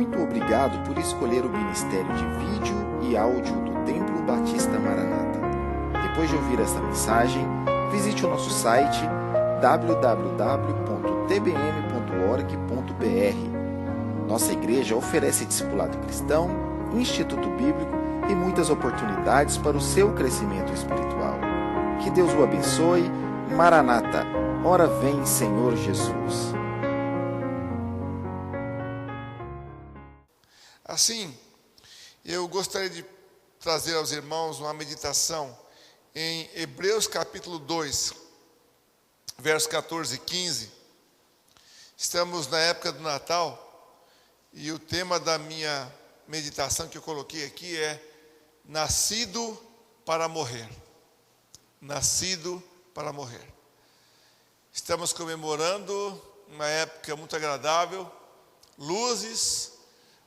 Muito obrigado por escolher o Ministério de Vídeo e Áudio do Templo Batista Maranata. Depois de ouvir esta mensagem, visite o nosso site www.tbm.org.br. Nossa igreja oferece discipulado cristão, instituto bíblico e muitas oportunidades para o seu crescimento espiritual. Que Deus o abençoe. Maranata, ora vem, Senhor Jesus. Assim, eu gostaria de trazer aos irmãos uma meditação em Hebreus capítulo 2, versos 14 e 15. Estamos na época do Natal e o tema da minha meditação que eu coloquei aqui é Nascido para morrer. Nascido para morrer. Estamos comemorando uma época muito agradável, luzes,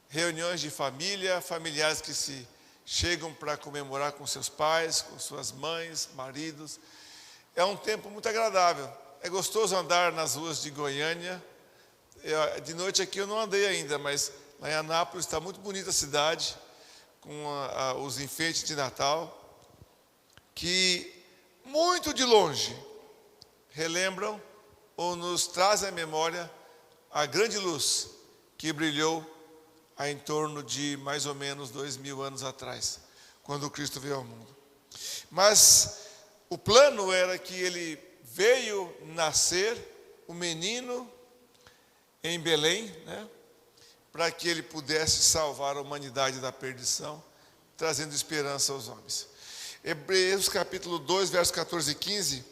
reuniões de família, familiares que se chegam para comemorar com seus pais, com suas mães, maridos. É um tempo muito agradável. É gostoso andar nas ruas de Goiânia. De noite aqui eu não andei ainda, mas lá em Anápolis está muito bonita a cidade, com os enfeites de Natal, que muito de longe relembram ou nos trazem à memória a grande luz que brilhou há em torno de mais ou menos 2000 anos atrás, quando Cristo veio ao mundo. Mas o plano era que ele veio nascer, o menino, em Belém, né, para que ele pudesse salvar a humanidade da perdição, trazendo esperança aos homens. Hebreus capítulo 2, versos 14 e 15,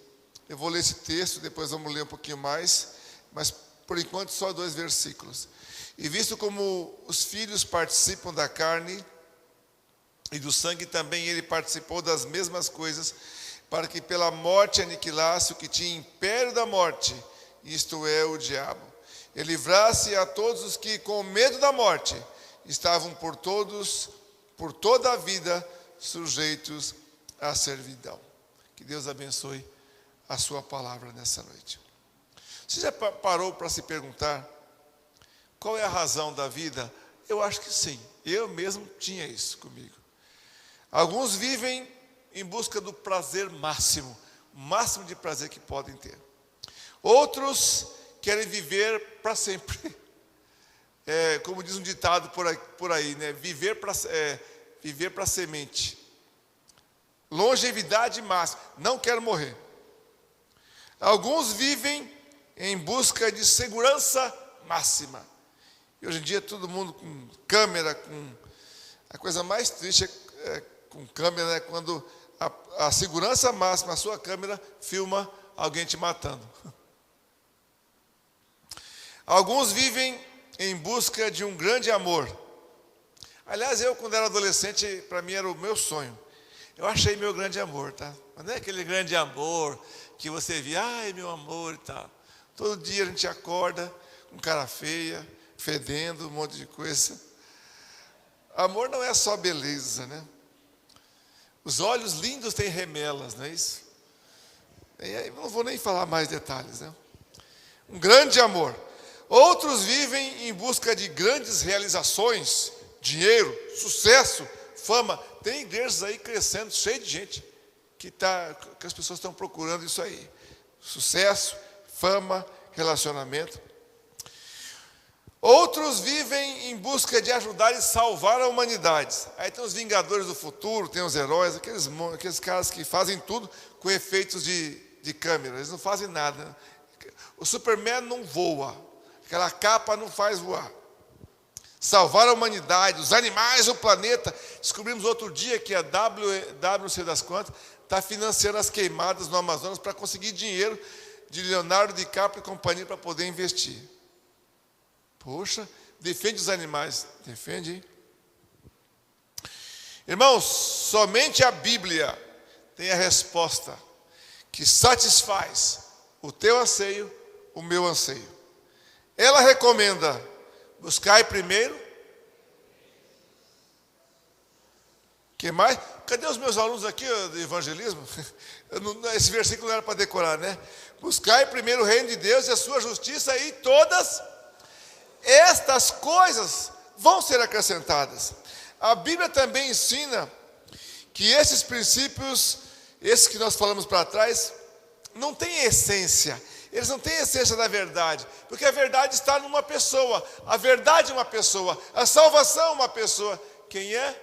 eu vou ler esse texto, depois vamos ler um pouquinho mais, mas por enquanto só 2 versículos. E visto como os filhos participam da carne e do sangue, também ele participou das mesmas coisas, para que pela morte aniquilasse o que tinha império da morte, isto é, o diabo. E livrasse a todos os que, com medo da morte, estavam por toda a vida, sujeitos à servidão. Que Deus abençoe a sua palavra nessa noite. Você já parou para se perguntar qual é a razão da vida? Eu acho que sim. Eu mesmo tinha isso comigo. Alguns vivem em busca do prazer máximo, o máximo de prazer que podem ter. Outros querem viver para sempre. Como diz um ditado por aí, né? Viver para semente. Longevidade máxima. Não quero morrer. Alguns vivem em busca de segurança máxima. E hoje em dia todo mundo com câmera, a coisa mais triste com câmera, né? Quando a segurança máxima, a sua câmera, filma alguém te matando. Alguns vivem em busca de um grande amor. Aliás, eu quando era adolescente, para mim era o meu sonho. Eu achei meu grande amor, tá? Mas não é aquele grande amor que você via, ai meu amor e tal. Todo dia a gente acorda com cara feia, fedendo, um monte de coisa. Amor não é só beleza, né? Os olhos lindos têm remelas, não é isso? E aí não vou nem falar mais detalhes, né? Um grande amor. Outros vivem em busca de grandes realizações, dinheiro, sucesso, fama. Tem igrejas aí crescendo, cheio de gente, que as pessoas estão procurando isso aí. Sucesso, fama, relacionamento. Outros vivem em busca de ajudar e salvar a humanidade. Aí tem os Vingadores do Futuro, tem os heróis, aqueles caras que fazem tudo com efeitos de câmera. Eles não fazem nada. O Superman não voa. Aquela capa não faz voar. Salvar a humanidade, os animais, o planeta. Descobrimos outro dia que a não sei das quantas, está financiando as queimadas no Amazonas para conseguir dinheiro de Leonardo DiCaprio e companhia para poder investir. Poxa, defende os animais. Defende, hein? Irmãos, somente a Bíblia tem a resposta que satisfaz o teu anseio, o meu anseio. Ela recomenda: buscai primeiro. Que mais? Cadê os meus alunos aqui de evangelismo? Esse versículo não era para decorar, né? Buscai primeiro o reino de Deus e a sua justiça, e todas estas coisas vão ser acrescentadas. A Bíblia também ensina que esses princípios, esses que nós falamos para trás, não têm essência. Eles não têm a essência da verdade, porque a verdade está numa pessoa, a verdade é uma pessoa, a salvação é uma pessoa. Quem é?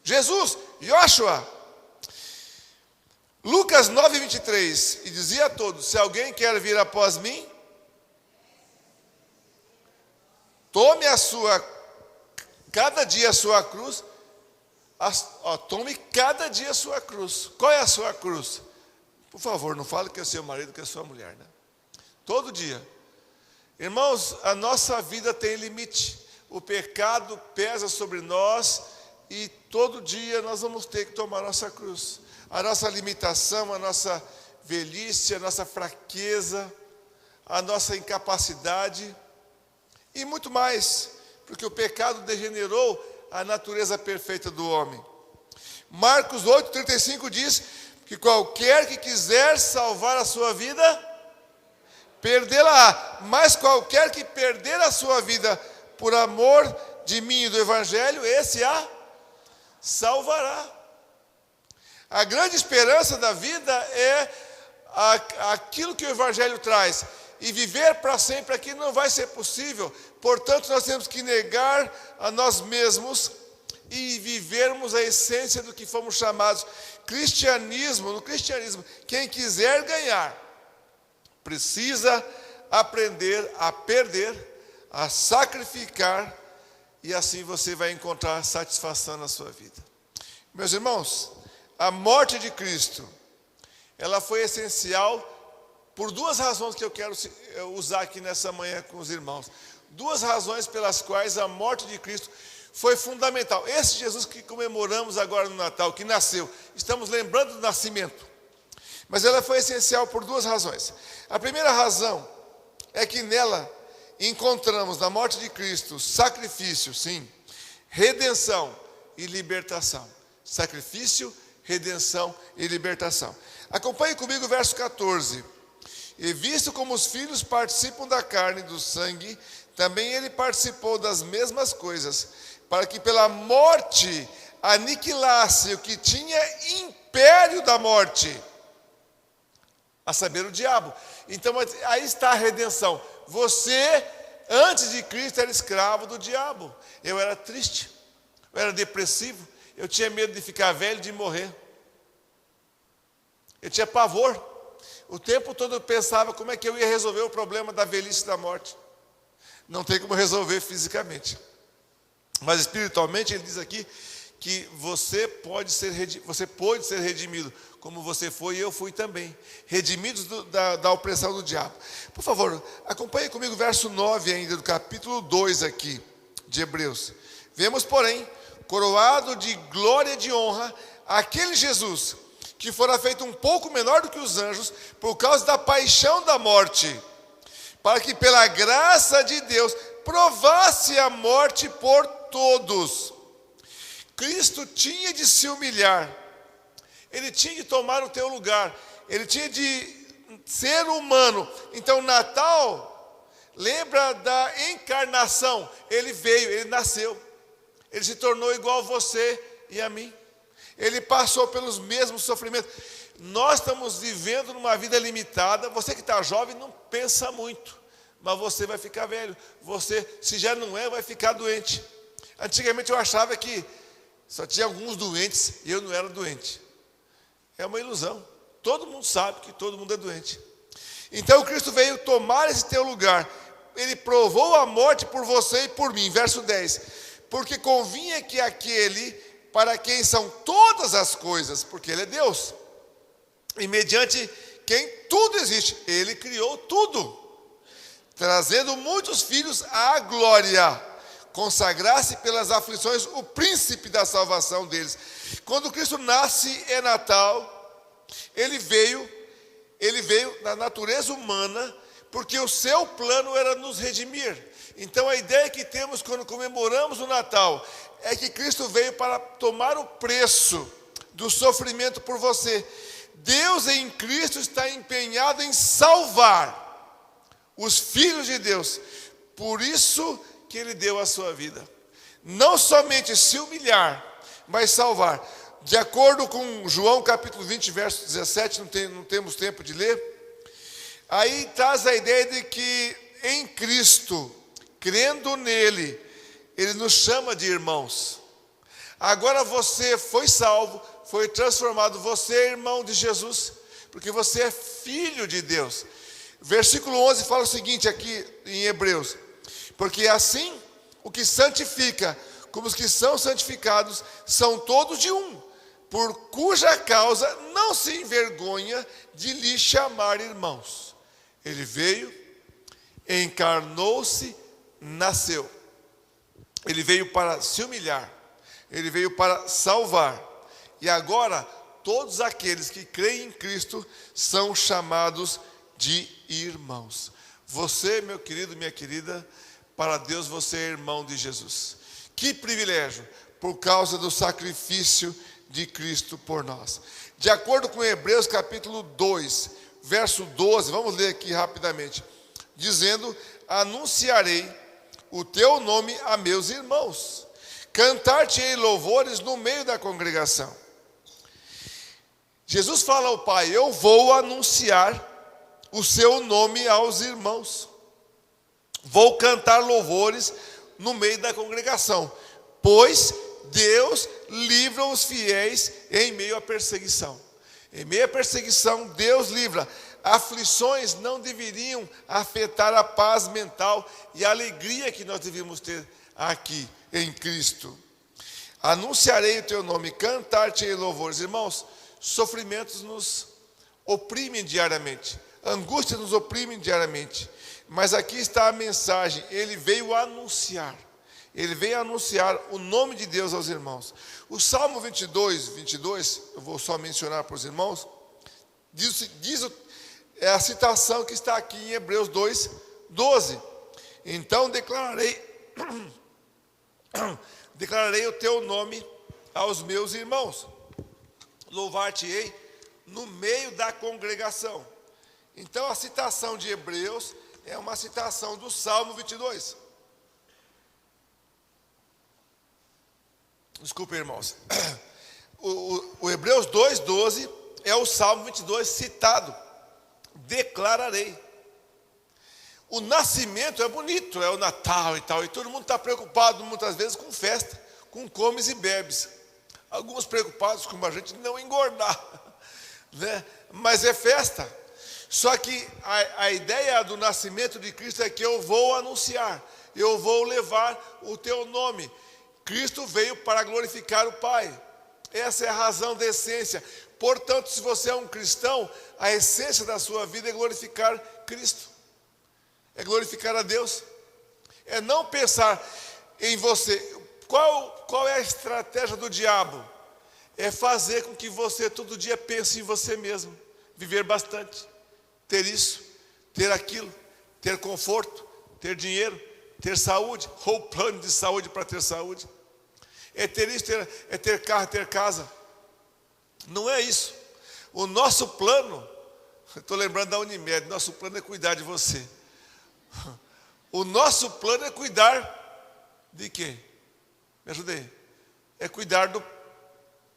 Jesus, Yeshua. Lucas 9:23, e dizia a todos: se alguém quer vir após mim, tome cada dia a sua cruz. Tome cada dia a sua cruz. Qual é a sua cruz? Por favor, não fale que é seu marido, que é sua mulher, né? Todo dia. Irmãos, a nossa vida tem limite. O pecado pesa sobre nós e todo dia nós vamos ter que tomar a nossa cruz. A nossa limitação, a nossa velhice, a nossa fraqueza, a nossa incapacidade e muito mais, porque o pecado degenerou a natureza perfeita do homem. Marcos 8:35 diz que qualquer que quiser salvar a sua vida, perdê-la-á, mas qualquer que perder a sua vida por amor de mim e do Evangelho, esse a salvará. A grande esperança da vida é aquilo que o Evangelho traz. E viver para sempre aqui não vai ser possível. Portanto, nós temos que negar a nós mesmos e vivermos a essência do que fomos chamados. No cristianismo, quem quiser ganhar, precisa aprender a perder, a sacrificar, e assim você vai encontrar satisfação na sua vida. Meus irmãos, a morte de Cristo, ela foi essencial por duas razões que eu quero usar aqui nessa manhã com os irmãos. Duas razões pelas quais a morte de Cristo foi fundamental. Esse Jesus que comemoramos agora no Natal, que nasceu, estamos lembrando do nascimento. Mas ela foi essencial por duas razões. A primeira razão é que nela encontramos na morte de Cristo sacrifício, sim, redenção e libertação. Sacrifício, redenção e libertação. Acompanhe comigo o verso 14. E visto como os filhos participam da carne e do sangue, também ele participou das mesmas coisas, para que pela morte aniquilasse o que tinha império da morte, a saber, o diabo. Então aí está a redenção. Você, antes de Cristo, era escravo do diabo. Eu era triste, eu era depressivo, eu tinha medo de ficar velho, de morrer. Eu tinha pavor. O tempo todo eu pensava como é que eu ia resolver o problema da velhice e da morte. Não tem como resolver fisicamente. Mas espiritualmente ele diz aqui que você pôde ser redimido, como você foi e eu fui também. Redimidos da opressão do diabo. Por favor, acompanhe comigo o verso 9 ainda do capítulo 2 aqui de Hebreus. Vemos, porém, coroado de glória e de honra, aquele Jesus que fora feito um pouco menor do que os anjos, por causa da paixão da morte, para que pela graça de Deus provasse a morte por todos. Cristo tinha de se humilhar, ele tinha de tomar o teu lugar, ele tinha de ser humano. Então Natal lembra da encarnação. Ele veio, ele nasceu, ele se tornou igual a você e a mim. Ele passou pelos mesmos sofrimentos. Nós estamos vivendo numa vida limitada. Você que está jovem não pensa muito, mas você vai ficar velho. Você, se já não é, vai ficar doente. Antigamente eu achava que só tinha alguns doentes e eu não era doente. É uma ilusão. Todo mundo sabe que todo mundo é doente. Então Cristo veio tomar esse teu lugar. Ele provou a morte por você e por mim. Verso 10. Porque convinha que aquele para quem são todas as coisas, porque ele é Deus, e mediante quem tudo existe, ele criou tudo, trazendo muitos filhos à glória, consagrasse pelas aflições o príncipe da salvação deles. Quando Cristo nasce é Natal. Ele veio na natureza humana, porque o seu plano era nos redimir. Então a ideia que temos quando comemoramos o Natal é que Cristo veio para tomar o preço do sofrimento por você. Deus em Cristo está empenhado em salvar os filhos de Deus. Por isso que ele deu a sua vida. não somente se humilhar, mas salvar. De acordo com João capítulo 20, verso 17, não temos tempo de ler, aí traz a ideia de que em Cristo, crendo nele, ele nos chama de irmãos. Agora você foi salvo, foi transformado, você é irmão de Jesus, porque você é filho de Deus. Versículo 11 fala o seguinte aqui em Hebreus: porque assim o que santifica, como os que são santificados, são todos de um, por cuja causa não se envergonha de lhe chamar irmãos. Ele veio, encarnou-se, nasceu. Ele veio para se humilhar, ele veio para salvar. E agora, todos aqueles que creem em Cristo são chamados de irmãos. Você, meu querido, minha querida, para Deus você é irmão de Jesus. Que privilégio, por causa do sacrifício de Cristo por nós. De acordo com Hebreus capítulo 2, verso 12, vamos ler aqui rapidamente, dizendo: anunciarei o teu nome a meus irmãos, cantar-te-ei louvores no meio da congregação. Jesus fala ao Pai: eu vou anunciar o seu nome aos irmãos, vou cantar louvores no meio da congregação, pois Deus livra os fiéis em meio à perseguição. Em meio à perseguição, Deus livra. Aflições não deveriam afetar a paz mental e a alegria que nós devíamos ter aqui em Cristo. Anunciarei o teu nome, cantar-te-ei louvores. Irmãos, sofrimentos nos oprimem diariamente, angústia nos oprime diariamente, mas aqui está a mensagem: ele veio anunciar. Ele veio anunciar o nome de Deus aos irmãos. O Salmo 22, eu vou só mencionar para os irmãos, é a citação que está aqui em Hebreus 2, 12. Então declararei o teu nome aos meus irmãos, louvar-te-ei no meio da congregação. Então a citação de Hebreus é uma citação do Salmo 22. Desculpe, irmãos. O Hebreus 2:12 é o Salmo 22 citado. Declararei. O nascimento é bonito, é o Natal e tal, e todo mundo está preocupado muitas vezes com festa, com comes e bebes. Alguns preocupados com a gente não engordar, né? Mas é festa. Só que a ideia do nascimento de Cristo é que eu vou anunciar, eu vou levar o teu nome. Cristo veio para glorificar o Pai. Essa é a razão da essência. Portanto, se você é um cristão, a essência da sua vida é glorificar Cristo. É glorificar a Deus. É não pensar em você. Qual é a estratégia do diabo? É fazer com que você todo dia pense em você mesmo. Viver bastante. Ter isso, ter aquilo, ter conforto, ter dinheiro, ter saúde, ou plano de saúde para ter saúde. É ter isso, é ter carro, ter casa. Não é isso. O nosso plano, estou lembrando da Unimed, nosso plano é cuidar de você. O nosso plano é cuidar de quê? Me ajudei. É cuidar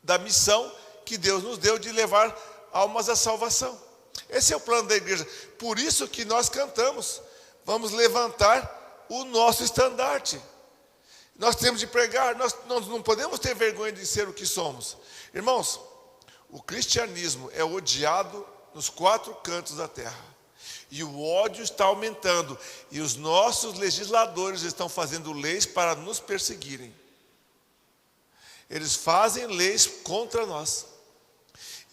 da missão que Deus nos deu de levar almas à salvação. Esse é o plano da igreja. Por isso que nós cantamos: vamos levantar o nosso estandarte. Nós temos de pregar, nós não podemos ter vergonha de ser o que somos. Irmãos, o cristianismo é odiado nos 4 cantos da terra. E o ódio está aumentando. E os nossos legisladores estão fazendo leis para nos perseguirem. Eles fazem leis contra nós.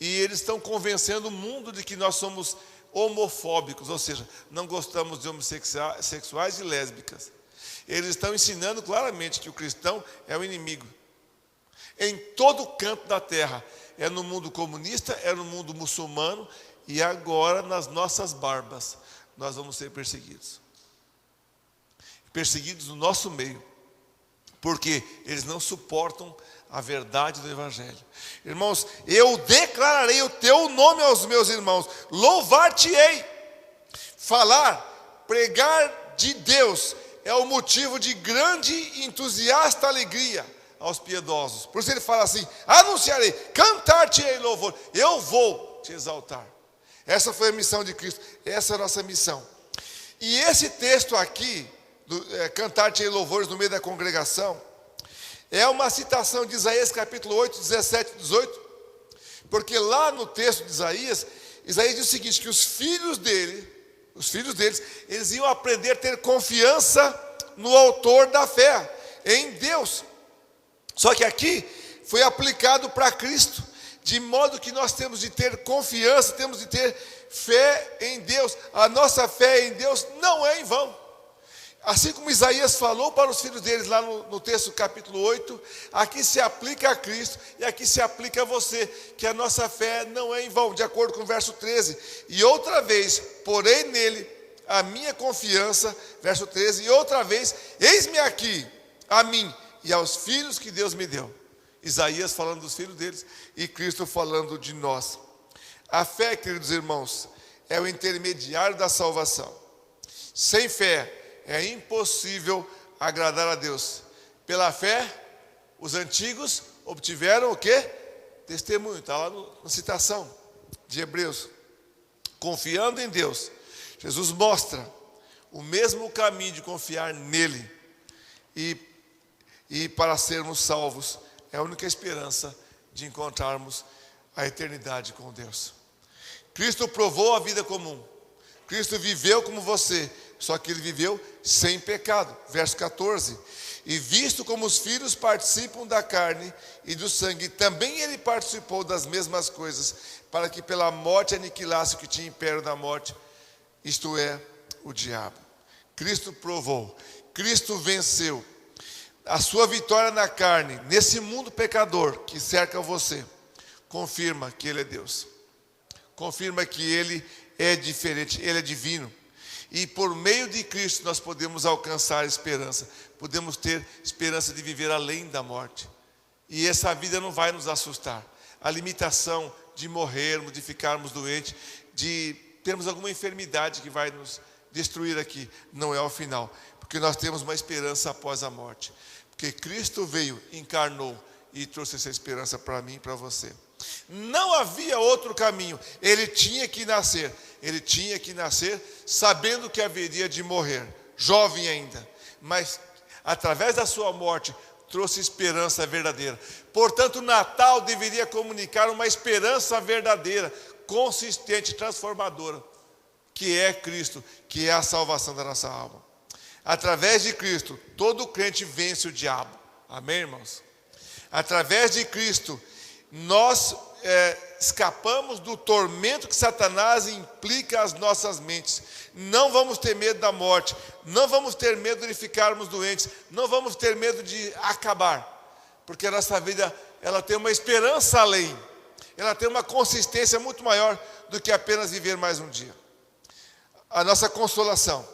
E eles estão convencendo o mundo de que nós somos homofóbicos, ou seja, não gostamos de homossexuais e lésbicas. Eles estão ensinando claramente que o cristão é o inimigo. Em todo canto da terra. É no mundo comunista, é no mundo muçulmano, e agora nas nossas barbas nós vamos ser perseguidos. Perseguidos no nosso meio. Porque eles não suportam a verdade do Evangelho. Irmãos, eu declararei o teu nome aos meus irmãos, louvar-te-ei. Falar, pregar de Deus é o motivo de grande e entusiasta alegria aos piedosos. Por isso ele fala assim: anunciarei, cantar-te-ei louvor, eu vou te exaltar. Essa foi a missão de Cristo, essa é a nossa missão. E esse texto aqui, cantar-te-ei louvores no meio da congregação, é uma citação de Isaías capítulo 8, 17 e 18, porque lá no texto de Isaías diz o seguinte, que os filhos deles, eles iam aprender a ter confiança no autor da fé, em Deus. Só que aqui foi aplicado para Cristo, de modo que nós temos de ter confiança, temos de ter fé em Deus. A nossa fé em Deus não é em vão. Assim como Isaías falou para os filhos deles lá no texto capítulo 8, aqui se aplica a Cristo e aqui se aplica a você, que a nossa fé não é em vão, de acordo com o verso 13. E outra vez, porém nele a minha confiança, verso 13, e outra vez, eis-me aqui, a mim e aos filhos que Deus me deu. Isaías falando dos filhos deles e Cristo falando de nós. A fé, queridos irmãos, é o intermediário da salvação. Sem fé é impossível agradar a Deus. Pela fé, os antigos obtiveram o quê? Testemunho, está lá na citação de Hebreus. Confiando em Deus, Jesus mostra o mesmo caminho de confiar nele. E para sermos salvos, é a única esperança de encontrarmos a eternidade com Deus. Cristo provou a vida comum. Cristo viveu como você, só que ele viveu sem pecado. Verso 14. E visto como os filhos participam da carne e do sangue, também ele participou das mesmas coisas, para que pela morte aniquilasse o que tinha império da morte, isto é, o diabo. Cristo provou, Cristo venceu. A sua vitória na carne, nesse mundo pecador que cerca você, confirma que ele é Deus. Confirma que ele é diferente, ele é divino. E por meio de Cristo nós podemos alcançar esperança. Podemos ter esperança de viver além da morte. E essa vida não vai nos assustar. A limitação de morrermos, de ficarmos doentes, de termos alguma enfermidade que vai nos destruir aqui, não é o final. Porque nós temos uma esperança após a morte. Porque Cristo veio, encarnou e trouxe essa esperança para mim e para você. Não havia outro caminho. Ele tinha que nascer. Ele tinha que nascer sabendo que haveria de morrer, jovem ainda. Mas através da sua morte trouxe esperança verdadeira. Portanto, o Natal deveria comunicar uma esperança verdadeira, consistente, transformadora, que é Cristo, que é a salvação da nossa alma. Através de Cristo, todo crente vence o diabo. Amém, irmãos? Através de Cristo, nós escapamos do tormento que Satanás implica às nossas mentes. Não vamos ter medo da morte, não vamos ter medo de ficarmos doentes, não vamos ter medo de acabar, porque a nossa vida ela tem uma esperança além, ela tem uma consistência muito maior do que apenas viver mais um dia. A nossa consolação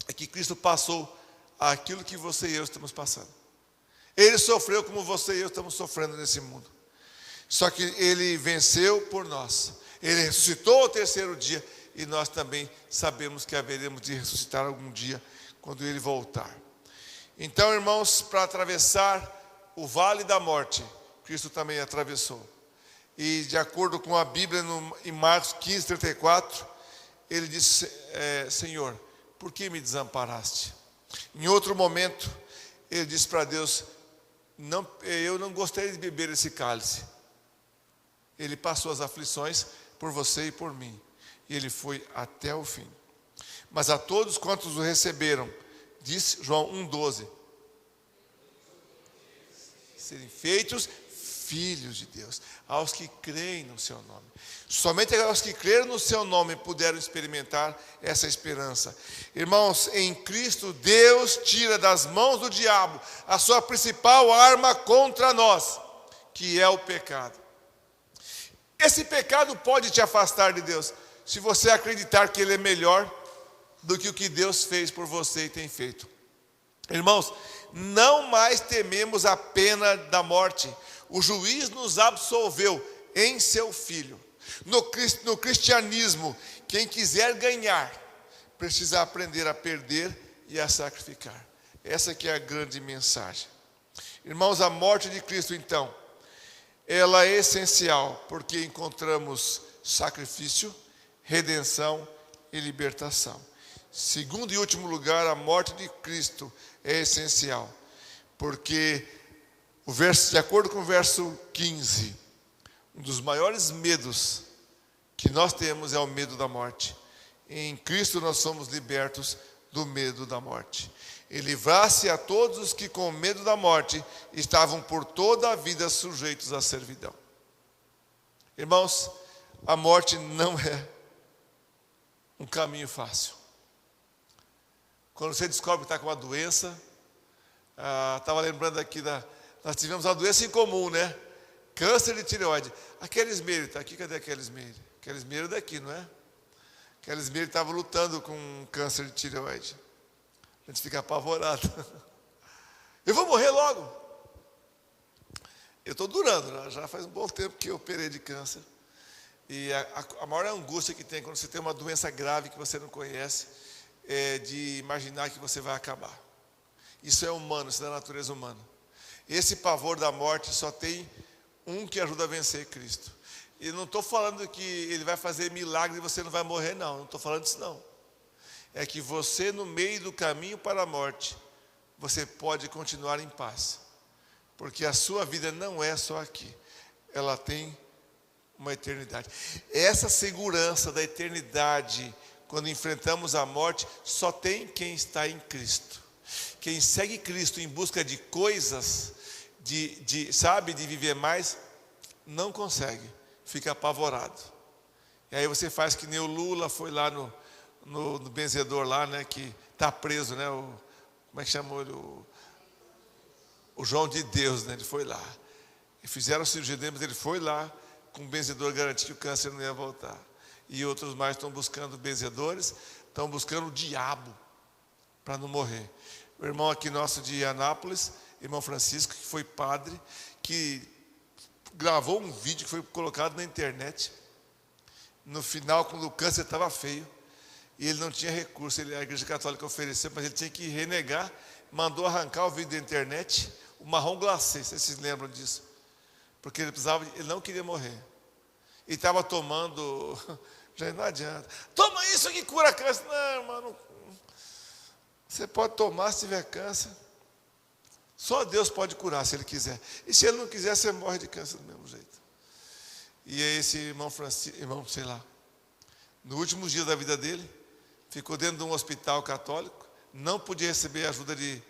é que Cristo passou aquilo que você e eu estamos passando. Ele sofreu como você e eu estamos sofrendo nesse mundo. Só que ele venceu por nós. Ele ressuscitou ao terceiro dia. E nós também sabemos que haveremos de ressuscitar algum dia, quando ele voltar. Então, irmãos, para atravessar o vale da morte, Cristo também atravessou. E de acordo com a Bíblia, em Marcos 15, 34, ele disse, Senhor, por que me desamparaste? Em outro momento, ele disse para Deus, eu não gostaria de beber esse cálice. Ele passou as aflições por você e por mim. E ele foi até o fim. Mas a todos quantos o receberam, disse João 1,12, serem feitos filhos de Deus, aos que creem no seu nome. Somente aos que creram no seu nome puderam experimentar essa esperança. Irmãos, em Cristo, Deus tira das mãos do diabo a sua principal arma contra nós, que é o pecado. Esse pecado pode te afastar de Deus, se você acreditar que ele é melhor do que o que Deus fez por você e tem feito. Irmãos, não mais tememos a pena da morte. O juiz nos absolveu em seu Filho. No cristianismo, quem quiser ganhar, precisa aprender a perder e a sacrificar. Essa que é a grande mensagem. Irmãos, a morte de Cristo, então, ela é essencial, porque encontramos sacrifício, redenção e libertação. Segundo e último lugar, a morte de Cristo é essencial, porque de acordo com o verso 15, um dos maiores medos que nós temos é o medo da morte. Em Cristo nós somos libertos do medo da morte. E livrar-se a todos os que com medo da morte estavam por toda a vida sujeitos à servidão. Irmãos, a morte não é um caminho fácil. Quando você descobre que está com uma doença, estava lembrando aqui, nós tivemos uma doença em comum, né? Câncer de tireoide. Aquele Esmeire, está aqui, cadê aquele Esmeire? Aquele Esmeire daqui, não é? Aquele Esmeire estava lutando com câncer de tireoide. A gente fica apavorado. Eu vou morrer logo. Eu estou durando, já faz um bom tempo que eu operei de câncer. E a maior angústia que tem quando você tem uma doença grave que você não conhece, é de imaginar que você vai acabar. Isso é humano, isso é da natureza humana. Esse pavor da morte só tem um que ajuda a vencer, Cristo. E não estou falando que Ele vai fazer milagre e você não vai morrer, não estou falando disso não. É que você, no meio do caminho para a morte, você pode continuar em paz. Porque a sua vida não é só aqui. Ela tem uma eternidade. Essa segurança da eternidade, quando enfrentamos a morte, só tem quem está em Cristo. Quem segue Cristo em busca de coisas, sabe, de viver mais, não consegue. Fica apavorado. E aí você faz que nem o Lula foi lá no benzedor lá, né, que está preso, né, como é que chamou ele? O João de Deus, né, ele foi lá. E fizeram a cirurgia dele, mas ele foi lá com o benzedor garantir que o câncer não ia voltar. E outros mais estão buscando benzedores, estão buscando o diabo para não morrer. O irmão aqui nosso de Anápolis, irmão Francisco, que foi padre, que gravou um vídeo que foi colocado na internet. No final, quando o câncer estava feio, e ele não tinha recurso, a Igreja Católica ofereceu, mas ele tinha que renegar, mandou arrancar o vídeo da internet, o marrom glacê, vocês se lembram disso? Porque ele não queria morrer. E estava tomando, já não adianta. Toma isso que cura câncer. Não, mano, você pode tomar se tiver câncer. Só Deus pode curar se Ele quiser. E se Ele não quiser, você morre de câncer do mesmo jeito. E esse irmão Francisco, sei lá, no último dia da vida dele, ficou dentro de um hospital católico, não podia receber ajuda de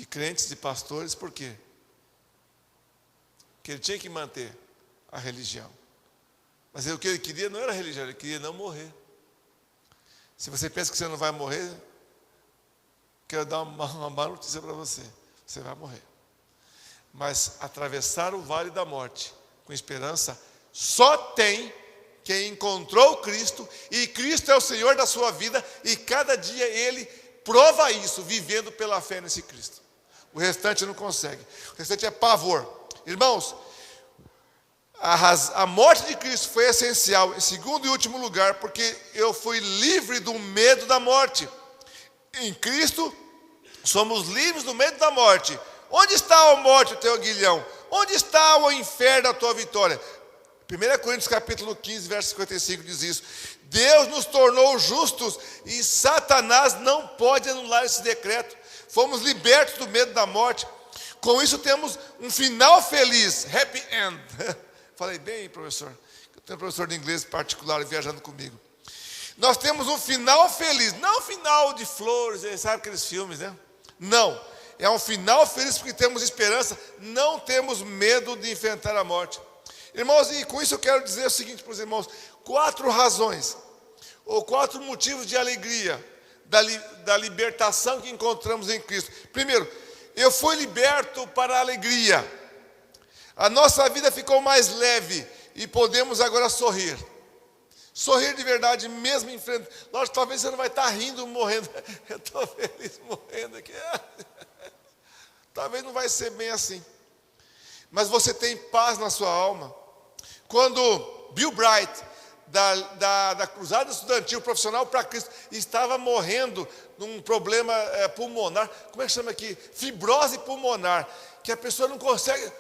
crentes, de pastores, por quê? Porque ele tinha que manter a religião. Mas o que ele queria não era a religião, ele queria não morrer. Se você pensa que você não vai morrer, quero dar uma má notícia para você. Você vai morrer. Mas atravessar o vale da morte com esperança, só tem quem encontrou Cristo, e Cristo é o Senhor da sua vida, e cada dia Ele prova isso, vivendo pela fé nesse Cristo. O restante não consegue. O restante é pavor. Irmãos, a morte de Cristo foi essencial, em segundo e último lugar, porque eu fui livre do medo da morte. Em Cristo, somos livres do medo da morte. Onde está a morte, o teu aguilhão? Onde está o inferno, a tua vitória? 1 Coríntios capítulo 15, verso 55 diz isso. Deus nos tornou justos e Satanás não pode anular esse decreto. Fomos libertos do medo da morte. Com isso temos um final feliz, happy end. Falei bem, professor? Eu tenho um professor de inglês particular viajando comigo. Nós temos um final feliz, não um final de flores, sabe aqueles filmes, né? Não, é um final feliz porque temos esperança, não temos medo de enfrentar a morte. Irmãos, e com isso eu quero dizer o seguinte para os irmãos: 4 razões, ou 4 motivos de alegria, da libertação que encontramos em Cristo. Primeiro, eu fui liberto para a alegria. A nossa vida ficou mais leve e podemos agora sorrir. Sorrir de verdade, mesmo em frente. Lógico, talvez você não vai estar rindo, morrendo. Eu estou feliz morrendo aqui. Talvez não vai ser bem assim. Mas você tem paz na sua alma. Quando Bill Bright, da cruzada estudantil profissional para Cristo, e estava morrendo num problema pulmonar, como é que chama aqui? Fibrose pulmonar, que a pessoa não consegue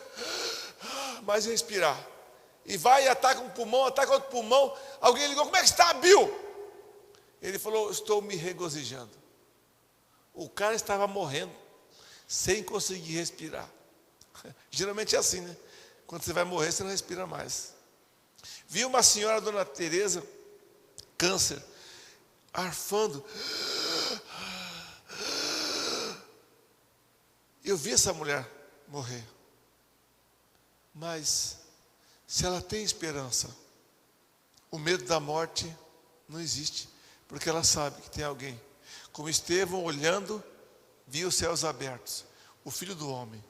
mais respirar. E vai e ataca um pulmão, ataca outro pulmão. Alguém ligou, como é que está, Bill? Ele falou, estou me regozijando. O cara estava morrendo, sem conseguir respirar. Geralmente é assim, né? Quando você vai morrer, você não respira mais. Vi uma senhora, Dona Teresa, câncer, arfando. Eu vi essa mulher morrer. Mas, se ela tem esperança, o medo da morte não existe, porque ela sabe que tem alguém. Como Estevão, olhando, viu os céus abertos, o Filho do Homem.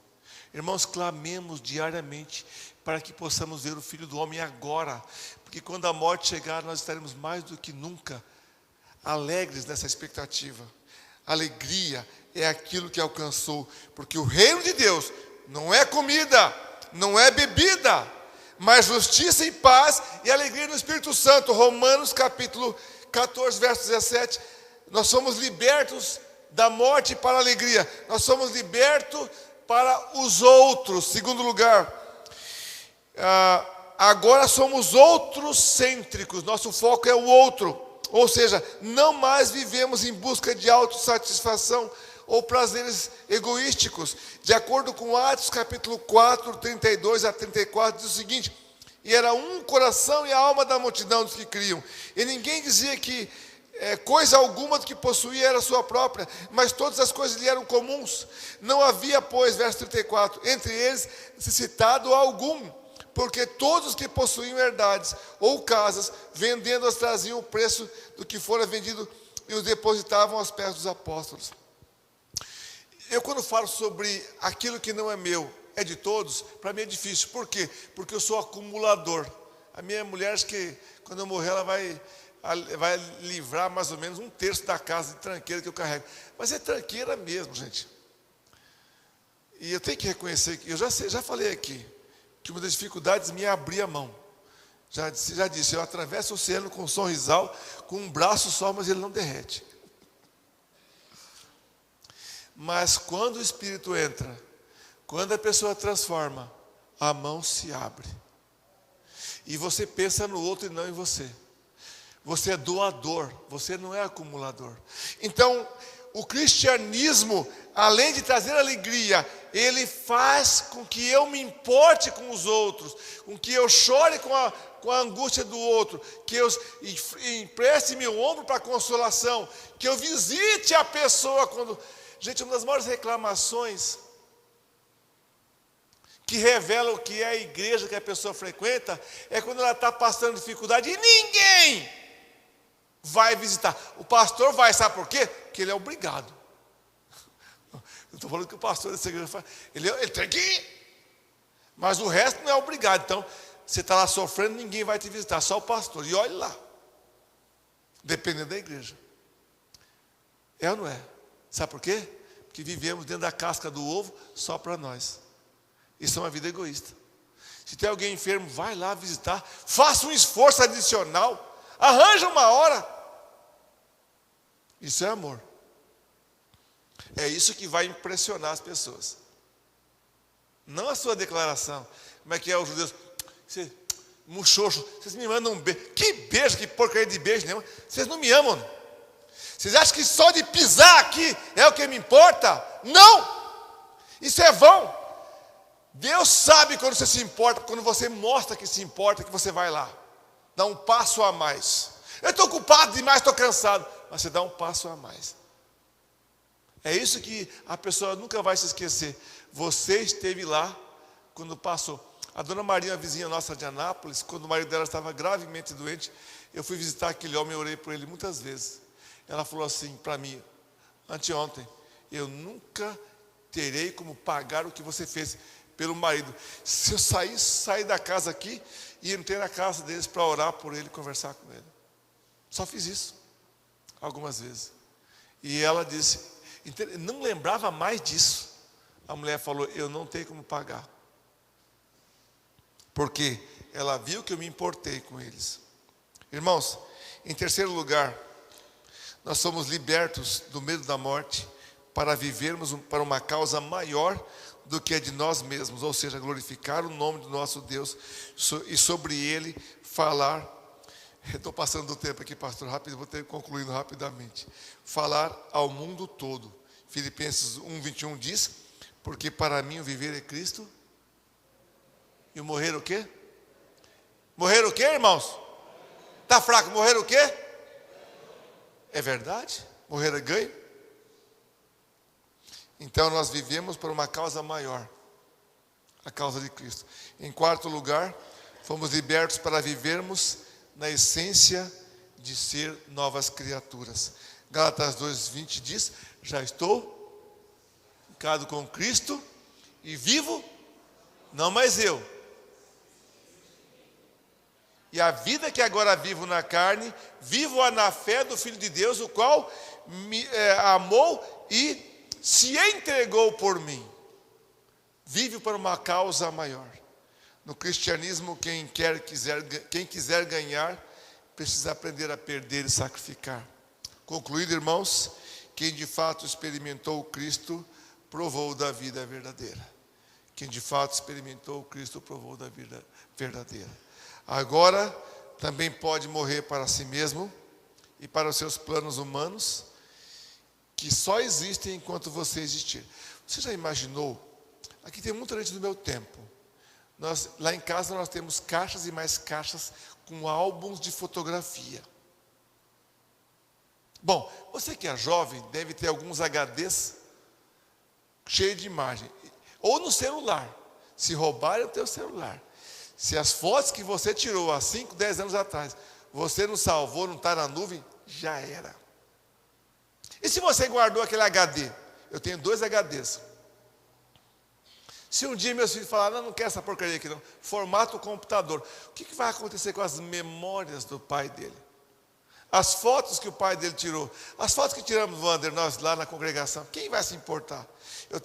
Irmãos, clamemos diariamente para que possamos ver o Filho do Homem agora, porque quando a morte chegar, nós estaremos mais do que nunca alegres nessa expectativa. Alegria é aquilo que alcançou, porque o reino de Deus não é comida, não é bebida, mas justiça e paz e alegria no Espírito Santo. Romanos capítulo 14, verso 17, nós somos libertos da morte para a alegria, nós somos libertos para os outros. Segundo lugar, agora somos outrocêntricos, nosso foco é o outro, ou seja, não mais vivemos em busca de autossatisfação ou prazeres egoísticos. De acordo com Atos capítulo 4, 32 a 34, diz o seguinte: e era um coração e a alma da multidão dos que criam, e ninguém dizia que coisa alguma do que possuía era sua própria, mas todas as coisas lhe eram comuns. Não havia, pois, verso 34, entre eles necessitado algum, porque todos os que possuíam herdades ou casas, vendendo-as, traziam o preço do que fora vendido e os depositavam aos pés dos apóstolos. Eu, quando falo sobre aquilo que não é meu, é de todos, para mim é difícil. Por quê? Porque eu sou acumulador. A minha mulher, acho que quando eu morrer, ela vai livrar mais ou menos 1/3 da casa de tranqueira que eu carrego. Mas é tranqueira mesmo, gente. E eu tenho que reconhecer que eu já falei aqui que uma das dificuldades minha é abrir a mão. Já disse, eu atravesso o oceano com um sorrisal, com um braço só, mas ele não derrete. Mas quando o Espírito entra, quando a pessoa transforma, a mão se abre. E você pensa no outro e não em você. Você é doador, você não é acumulador. Então, o cristianismo, além de trazer alegria, ele faz com que eu me importe com os outros, com que eu chore com a angústia do outro, que eu empreste meu ombro para a consolação, que eu visite a pessoa quando... Gente, uma das maiores reclamações que revela o que é a igreja que a pessoa frequenta é quando ela está passando dificuldade e ninguém vai visitar. O pastor vai, sabe por quê? Porque ele é obrigado. Eu estou falando que o pastor dessa igreja faz, ele tem que ir, mas o resto não é obrigado. Então, você está lá sofrendo, ninguém vai te visitar, só o pastor. E olhe lá, dependendo da igreja. É ou não é? Sabe por quê? Porque vivemos dentro da casca do ovo só para nós. Isso é uma vida egoísta. Se tem alguém enfermo, vai lá visitar, faça um esforço adicional, arranja uma hora. Isso é amor. É isso que vai impressionar as pessoas. Não a sua declaração. Como é que é os judeus? Você, muxoxo, vocês me mandam um beijo. Que beijo, que porcaria de beijo nenhuma. Vocês não me amam. Vocês acham que só de pisar aqui é o que me importa? Não! Isso é vão. Deus sabe quando você se importa, quando você mostra que se importa, que você vai lá. Dá um passo a mais. Eu estou ocupado demais, estou cansado. Mas você dá um passo a mais. É isso que a pessoa nunca vai se esquecer. Você esteve lá quando passou. A dona Maria, a vizinha nossa de Anápolis, quando o marido dela estava gravemente doente, eu fui visitar aquele homem e orei por ele muitas vezes. Ela falou assim para mim, anteontem, eu nunca terei como pagar o que você fez pelo marido. Se eu sair da casa aqui e entrei na casa deles para orar por ele, conversar com ele. Só fiz isso, algumas vezes. E ela disse, não lembrava mais disso. A mulher falou, eu não tenho como pagar. Porque ela viu que eu me importei com eles. Irmãos, em terceiro lugar, nós somos libertos do medo da morte para vivermos para uma causa maior do que a de nós mesmos, ou seja, glorificar o nome do nosso Deus e sobre ele falar. Estou passando do tempo aqui, pastor, rápido, vou ter concluindo rapidamente. Falar ao mundo todo. Filipenses 1:21 diz: porque para mim o viver é Cristo e o morrer o quê? Morrer o quê, irmãos? Está fraco, morrer o quê? É verdade? Morrer é ganho? Então nós vivemos por uma causa maior, a causa de Cristo. Em quarto lugar, fomos libertos para vivermos na essência de ser novas criaturas. Gálatas 2:20 diz: já estou ficado com Cristo e vivo, não mais eu. E a vida que agora vivo na carne, vivo-a na fé do Filho de Deus, o qual me amou e se entregou por mim. Vive para uma causa maior. No cristianismo, quem quiser ganhar, precisa aprender a perder e sacrificar. Concluído, irmãos, quem de fato experimentou o Cristo, provou da vida verdadeira. Quem de fato experimentou o Cristo, provou da vida verdadeira. Agora, também pode morrer para si mesmo e para os seus planos humanos, que só existem enquanto você existir. Você já imaginou? Aqui tem muita gente do meu tempo. Lá em casa nós temos caixas e mais caixas com álbuns de fotografia. Bom, você que é jovem deve ter alguns HDs cheios de imagem. Ou no celular. Se roubarem o teu celular. Se as fotos que você tirou há 5, 10 anos atrás, você não salvou, não está na nuvem, já era. E se você guardou aquele HD? Eu tenho 2 HDs. Se um dia meus filhos falarem, não quero essa porcaria aqui não, formata o computador. O que vai acontecer com as memórias do pai dele? As fotos que o pai dele tirou, as fotos que tiramos, Wander, nós lá na congregação, quem vai se importar? Eu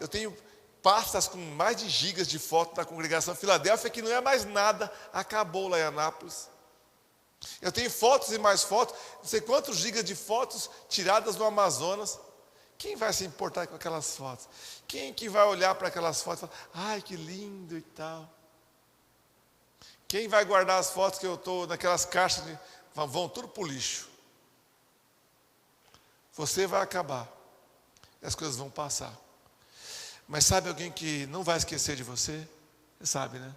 tenho pastas com mais de gigas de fotos da congregação Filadélfia, que não é mais nada, acabou lá em Anápolis. Eu tenho fotos e mais fotos, não sei quantos gigas de fotos tiradas no Amazonas. Quem vai se importar com aquelas fotos? Quem que vai olhar para aquelas fotos e falar, ai, que lindo e tal? Quem vai guardar as fotos que eu estou naquelas caixas, vão tudo para o lixo. Você vai acabar, e as coisas vão passar. Mas sabe alguém que não vai esquecer de você? Você sabe, né?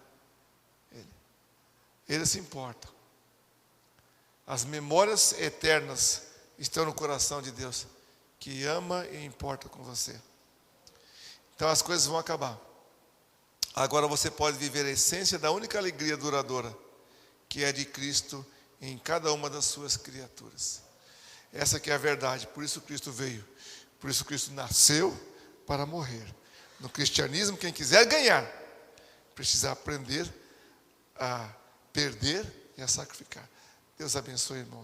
Ele se importa. As memórias eternas estão no coração de Deus, que ama e importa com você. Então as coisas vão acabar. Agora você pode viver a essência da única alegria duradoura, que é de Cristo em cada uma das suas criaturas. Essa que é a verdade, por isso Cristo veio. Por isso Cristo nasceu para morrer. No cristianismo, quem quiser ganhar, precisa aprender a perder e a sacrificar. Deus abençoe, irmão.